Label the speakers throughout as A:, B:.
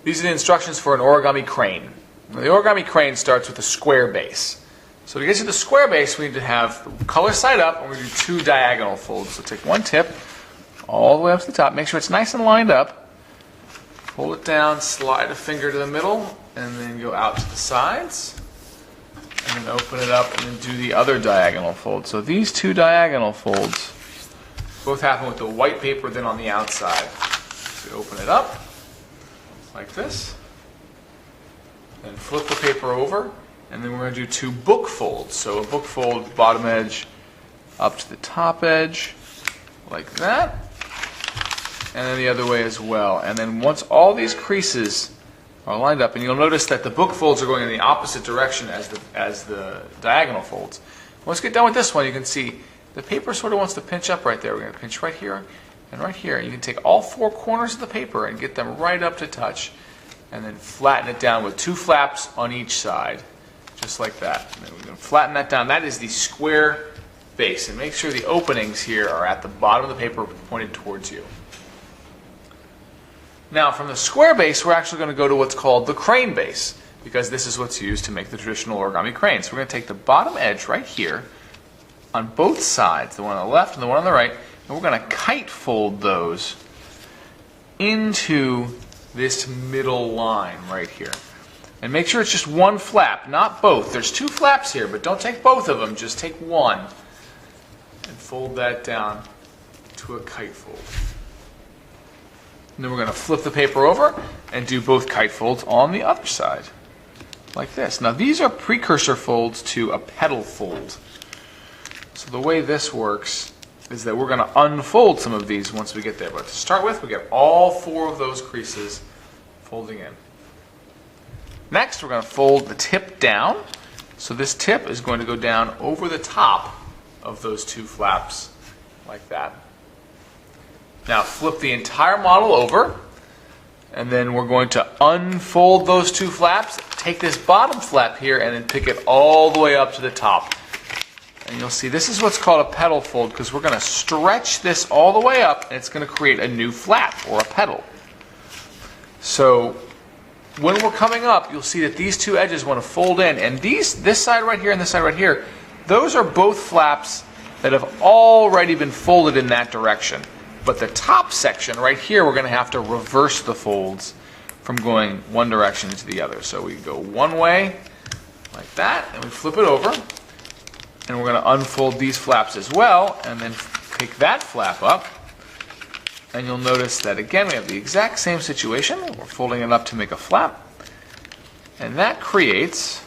A: These are the instructions for an origami crane. Now, the origami crane starts with a square base. So to get to the square base, we need to have the color side up, and we're going to do 2 diagonal folds. So take one tip all the way up to the top. Make sure it's nice and lined up. Hold it down, slide a finger to the middle, and then go out to the sides. And then open it up and then do the other diagonal fold. So these 2 diagonal folds both happen with the white paper then on the outside. So open it up like this. Then flip the paper over. And then we're going to do 2 book folds. So a book fold, bottom edge up to the top edge, like that. And then the other way as well. And then once all these creases are lined up, and you'll notice that the book folds are going in the opposite direction as the diagonal folds. Once you get done with this one, you can see the paper sort of wants to pinch up right there. We're going to pinch right here and right here. And you can take all 4 corners of the paper and get them right up to touch. And then flatten it down with 2 flaps on each side. Just like that. And then we're going to flatten that down. That is the square base. And make sure the openings here are at the bottom of the paper pointed towards you. Now from the square base, we're actually going to go to what's called the crane base, because this is what's used to make the traditional origami crane. So we're going to take the bottom edge right here on both sides, the one on the left and the one on the right, and we're going to kite fold those into this middle line right here. And make sure it's just 1 flap, not both. There's 2 flaps here, but don't take both of them. Just take 1 and fold that down to a kite fold. And then we're going to flip the paper over and do both kite folds on the other side, like this. Now these are precursor folds to a petal fold. So the way this works is that we're going to unfold some of these once we get there. But to start with, we get all 4 of those creases folding in. Next, we're going to fold the tip down. So this tip is going to go down over the top of those 2 flaps, like that. Now flip the entire model over, and then we're going to unfold those 2 flaps, take this bottom flap here, and then pick it all the way up to the top. And you'll see this is what's called a petal fold, because we're going to stretch this all the way up, and it's going to create a new flap, or a petal. So when we're coming up, you'll see that these 2 edges want to fold in, and this side right here and this side right here, those are both flaps that have already been folded in that direction. But the top section right here, we're going to have to reverse the folds from going one direction to the other. So we go one way, like that, and we flip it over, and we're going to unfold these flaps as well, and then pick that flap up. And you'll notice that again we have the exact same situation. We're folding it up to make a flap. And that creates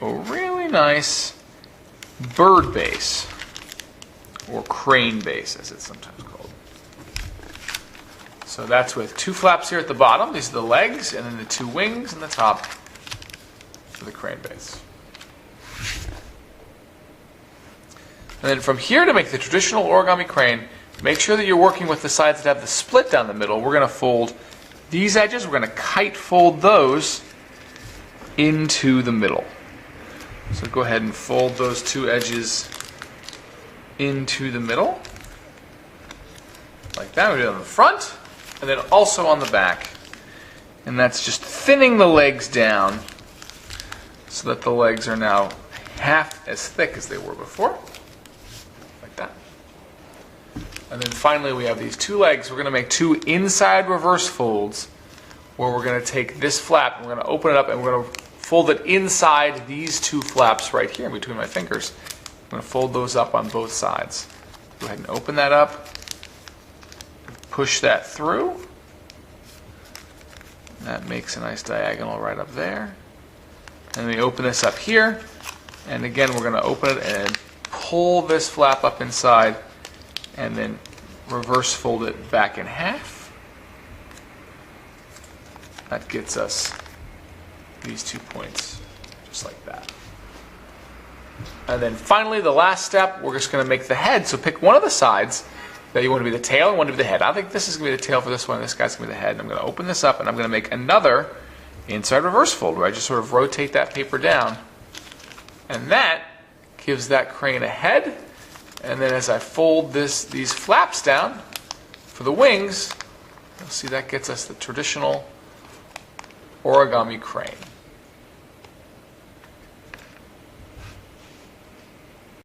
A: a really nice bird base, or crane base as it's sometimes called. So that's with 2 flaps here at the bottom. These are the legs, and then the 2 wings and the top for the crane base. And then from here, to make the traditional origami crane, make sure that you're working with the sides that have the split down the middle. We're going to fold these edges. We're going to kite fold those into the middle. So go ahead and fold those 2 edges into the middle, like that. We do it on the front, and then also on the back. And that's just thinning the legs down so that the legs are now half as thick as they were before. And then finally we have these 2 legs. We're going to make 2 inside reverse folds where we're going to take this flap and we're going to open it up and we're going to fold it inside these 2 flaps right here between my fingers. I'm going to fold those up on both sides. Go ahead and open that up. Push that through. That makes a nice diagonal right up there. And we open this up here. And again, we're going to open it and pull this flap up inside, and then reverse fold it back in half. That gets us these 2 points, just like that. And then finally, the last step, we're just going to make the head. So pick one of the sides that you want to be the tail and one to be the head. I think this is going to be the tail for this one, and this guy's going to be the head. And I'm going to open this up, and I'm going to make another inside reverse fold, where I just sort of rotate that paper down. And that gives that crane a head. And then as I fold these flaps down for the wings, You'll see that gets us the traditional origami crane.